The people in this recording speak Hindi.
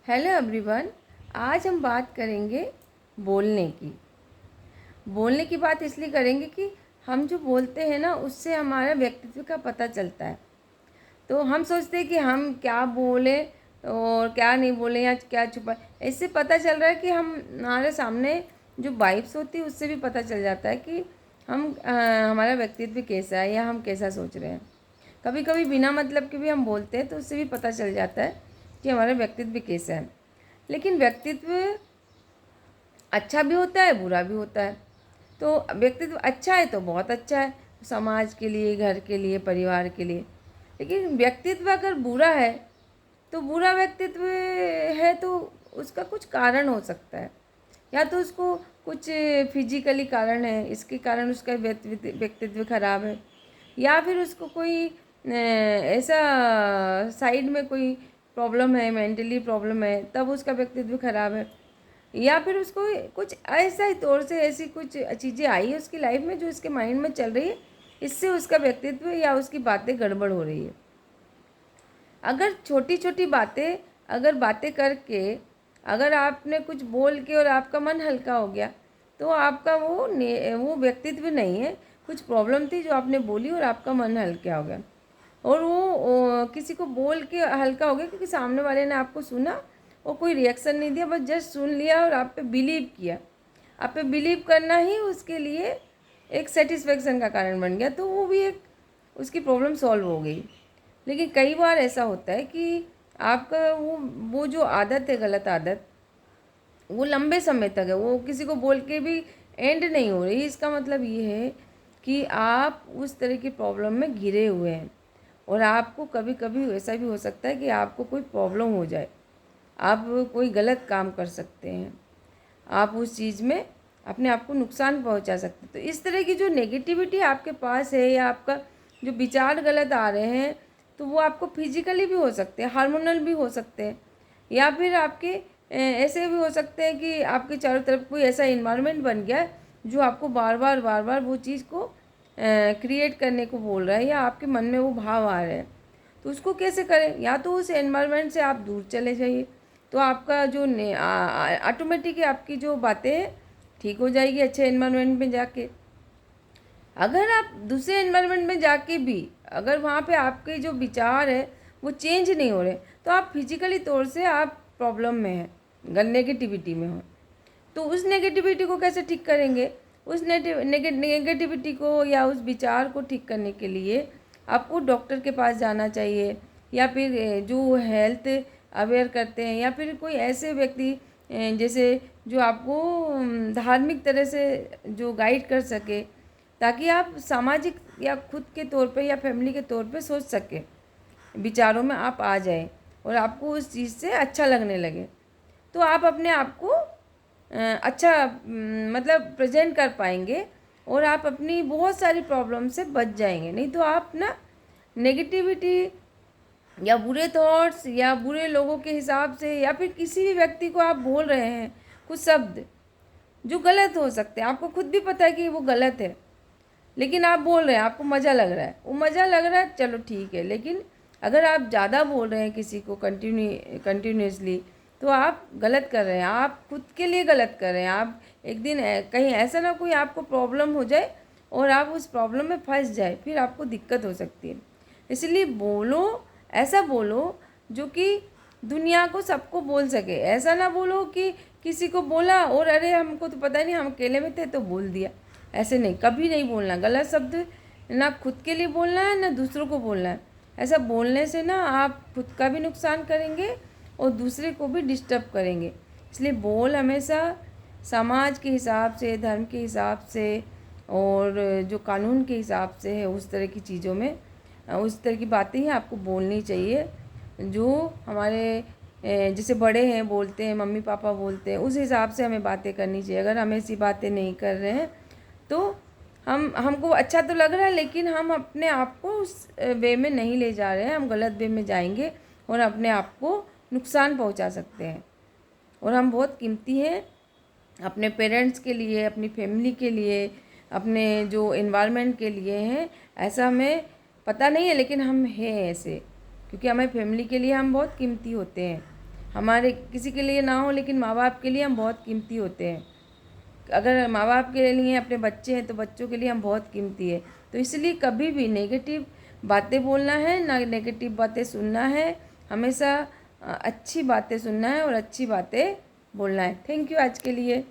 Hello everyone. आज हम बात करेंगे बोलने की। बोलने की बात इसलिए करेंगे कि हम जो बोलते हैं ना, उससे हमारा व्यक्तित्व का पता चलता है। तो हम सोचते हैं कि हम क्या बोले और क्या नहीं बोले या क्या छुपा, इससे पता चल रहा है कि हम हमारे सामने जो वाइब्स होती है उससे भी पता चल जाता है कि हमारा व्यक्तित्व कैसा है या हम कैसा सोच रहे हैं। कभी कभी बिना मतलब के भी हम बोलते हैं तो उससे भी पता चल जाता है कि हमारा व्यक्तित्व कैसा है। लेकिन व्यक्तित्व अच्छा भी होता है, बुरा भी होता है। तो व्यक्तित्व अच्छा है तो बहुत अच्छा है, समाज के लिए, घर के लिए, परिवार के लिए। लेकिन व्यक्तित्व अगर बुरा है तो बुरा व्यक्तित्व है तो उसका कुछ कारण हो सकता है। या तो उसको कुछ फिजिकली कारण है, इसके कारण उसका व्यक्तित्व खराब है। या फिर उसको कोई ऐसा साइड में कोई प्रॉब्लम है, मेंटली प्रॉब्लम है, तब उसका व्यक्तित्व खराब है। या फिर उसको कुछ ऐसा ही तौर से ऐसी कुछ चीज़ें आई है उसकी लाइफ में जो उसके माइंड में चल रही है, इससे उसका व्यक्तित्व या उसकी बातें गड़बड़ हो रही है। अगर छोटी छोटी बातें, अगर बातें करके, अगर आपने कुछ बोल के और आपका मन हल्का हो गया, तो आपका वो व्यक्तित्व नहीं है। कुछ प्रॉब्लम थी जो आपने बोली और आपका मन हल्का हो गया। और वो किसी को बोल के हल्का हो गया क्योंकि सामने वाले ने आपको सुना और कोई रिएक्शन नहीं दिया, बस जस्ट सुन लिया और आप पे बिलीव किया। आप पे बिलीव करना ही उसके लिए एक सेटिस्फेक्शन का कारण बन गया, तो वो भी एक उसकी प्रॉब्लम सॉल्व हो गई। लेकिन कई बार ऐसा होता है कि आपका वो जो आदत है, गलत आदत, वो लंबे समय तक है, वो किसी को बोल के भी एंड नहीं हो रही। इसका मतलब ये है कि आप उस तरह की प्रॉब्लम में घिरे हुए हैं। और आपको कभी कभी ऐसा भी हो सकता है कि आपको कोई प्रॉब्लम हो जाए, आप कोई गलत काम कर सकते हैं, आप उस चीज़ में अपने आप को नुकसान पहुंचा सकते हैं। तो इस तरह की जो नेगेटिविटी आपके पास है या आपका जो विचार गलत आ रहे हैं, तो वो आपको फिजिकली भी हो सकते हैं, हार्मोनल भी हो सकते हैं। या फिर आपके ऐसे भी हो सकते हैं कि आपके चारों तरफ कोई ऐसा इन्वायरमेंट बन गया है जो आपको बार बार वो चीज़ को क्रिएट करने को बोल रहा है या आपके मन में वो भाव आ रहे हैं। तो उसको कैसे करें? या तो उस एनवायरनमेंट से आप दूर चले जाइए, तो आपका जो ऑटोमेटिक आपकी जो बातें हैं ठीक हो जाएगी अच्छे एनवायरनमेंट में जाके। अगर आप दूसरे एनवायरनमेंट में जाके भी अगर वहाँ पे आपके जो विचार है वो चेंज नहीं हो रहे, तो आप फिजिकली तौर से आप प्रॉब्लम में हैं, नेगेटिविटी में हो। तो उस नेगेटिविटी को कैसे ठीक करेंगे? उस नेगेटिविटी को या उस विचार को ठीक करने के लिए आपको डॉक्टर के पास जाना चाहिए, या फिर जो हेल्थ अवेयर करते हैं, या फिर कोई ऐसे व्यक्ति जैसे जो आपको धार्मिक तरह से जो गाइड कर सके, ताकि आप सामाजिक या खुद के तौर पे या फैमिली के तौर पे सोच सकें, विचारों में आप आ जाएं और आपको उस चीज़ से अच्छा लगने लगे। तो आप अपने आप को अच्छा मतलब प्रेजेंट कर पाएंगे और आप अपनी बहुत सारी प्रॉब्लम से बच जाएंगे। नहीं तो आप ना नेगेटिविटी या बुरे थॉट्स या बुरे लोगों के हिसाब से या फिर किसी भी व्यक्ति को आप बोल रहे हैं कुछ शब्द जो गलत हो सकते हैं, आपको खुद भी पता है कि वो गलत है, लेकिन आप बोल रहे हैं, आपको मज़ा लग रहा है, वो मज़ा लग रहा है, चलो ठीक है। लेकिन अगर आप ज़्यादा बोल रहे हैं किसी को कंटिन्यूसली, तो आप गलत कर रहे हैं, आप खुद के लिए गलत कर रहे हैं। आप एक दिन कहीं ऐसा ना कोई आपको प्रॉब्लम हो जाए और आप उस प्रॉब्लम में फंस जाए, फिर आपको दिक्कत हो सकती है। इसलिए बोलो, ऐसा बोलो जो कि दुनिया को सबको बोल सके। ऐसा ना बोलो कि किसी को बोला और अरे हमको तो पता नहीं, हम अकेले में थे तो बोल दिया। ऐसे नहीं, कभी नहीं बोलना गलत शब्द, ना खुद के लिए बोलना है ना दूसरों को बोलना है। ऐसा बोलने से ना आप खुद का भी नुकसान करेंगे और दूसरे को भी डिस्टर्ब करेंगे। इसलिए बोल हमेशा समाज के हिसाब से, धर्म के हिसाब से और जो कानून के हिसाब से है, उस तरह की चीज़ों में, उस तरह की बातें ही आपको बोलनी चाहिए। जो हमारे जैसे बड़े हैं बोलते हैं, मम्मी पापा बोलते हैं, उस हिसाब से हमें बातें करनी चाहिए। अगर हम ऐसी बातें नहीं कर रहे हैं तो हमको अच्छा तो लग रहा है, लेकिन हम अपने आप को उस वे में नहीं ले जा रहे हैं, हम गलत वे में जाएंगे और अपने आप को नुकसान पहुंचा सकते हैं। और हम बहुत कीमती हैं अपने पेरेंट्स के लिए, अपनी फैमिली के लिए, अपने जो इन्वायरमेंट के लिए हैं। ऐसा हमें पता नहीं है, लेकिन हम हैं ऐसे, क्योंकि हमें फैमिली के लिए हम बहुत कीमती होते हैं। हमारे किसी के लिए ना हो, लेकिन माँ बाप के लिए हम बहुत कीमती होते हैं। अगर माँ बाप के लिए अपने बच्चे हैं तो बच्चों के लिए हम बहुत कीमती है। तो इसलिए कभी भी नेगेटिव बातें बोलना है ना, नेगेटिव बातें सुनना है। हमेशा अच्छी बातें सुनना है और अच्छी बातें बोलना है। थैंक यू आज के लिए।